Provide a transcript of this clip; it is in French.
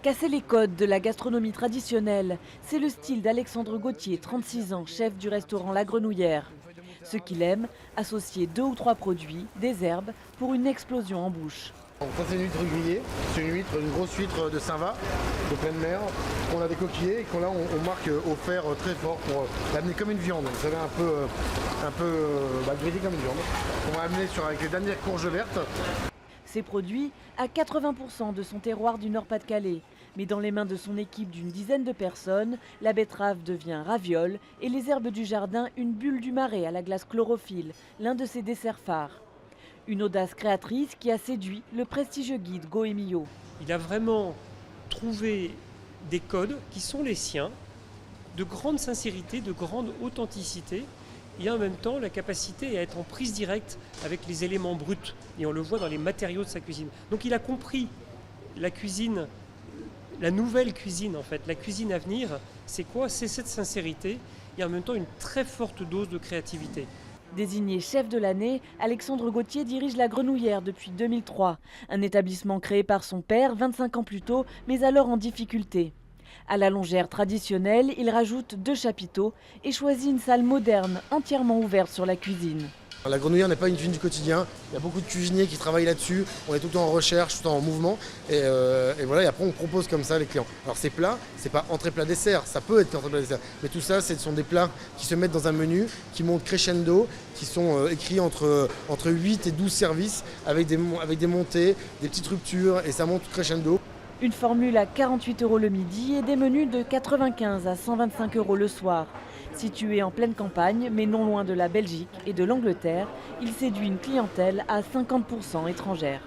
Casser les codes de la gastronomie traditionnelle, c'est le style d'Alexandre Gauthier, 36 ans, chef du restaurant La Grenouillère. Ce qu'il aime, associer 2 ou 3 produits, des herbes, pour une explosion en bouche. Ça c'est une huître grillée, c'est une grosse huître de Saint-Va, de pleine mer, qu'on a décoquillée et qu'on là on marque au fer très fort pour l'amener comme une viande. Vous savez un peu grillé comme une viande. On va amener avec les dernières courges vertes. Ces produits à 80% de son terroir du Nord-Pas-de-Calais. Mais dans les mains de son équipe d'une dizaine de personnes, la betterave devient raviole et les herbes du jardin une bulle du marais à la glace chlorophylle, l'un de ses desserts phares. Une audace créatrice qui a séduit le prestigieux guide Goemio. Il a vraiment trouvé des codes qui sont les siens, de grande sincérité, de grande authenticité, et en même temps la capacité à être en prise directe avec les éléments bruts. Et on le voit dans les matériaux de sa cuisine. Donc il a compris la cuisine, la nouvelle cuisine en fait, la cuisine à venir, c'est quoi? C'est cette sincérité et en même temps une très forte dose de créativité. Désigné chef de l'année, Alexandre Gauthier dirige La Grenouillère depuis 2003. Un établissement créé par son père 25 ans plus tôt, mais alors en difficulté. À la longère traditionnelle, il rajoute 2 chapiteaux et choisit une salle moderne, entièrement ouverte sur la cuisine. La Grenouillère n'est pas une cuisine du quotidien, il y a beaucoup de cuisiniers qui travaillent là-dessus, on est tout le temps en recherche, tout le temps en mouvement, et voilà, et après on propose comme ça les clients. Alors ces plats, c'est pas entrée plat dessert, ça peut être entrée plat dessert, mais tout ça ce sont des plats qui se mettent dans un menu, qui montent crescendo, qui sont écrits entre 8 et 12 services, avec des montées, des petites ruptures, et ça monte crescendo. Une formule à 48 € le midi et des menus de 95 à 125 € le soir. Situé en pleine campagne, mais non loin de la Belgique et de l'Angleterre, il séduit une clientèle à 50% étrangère.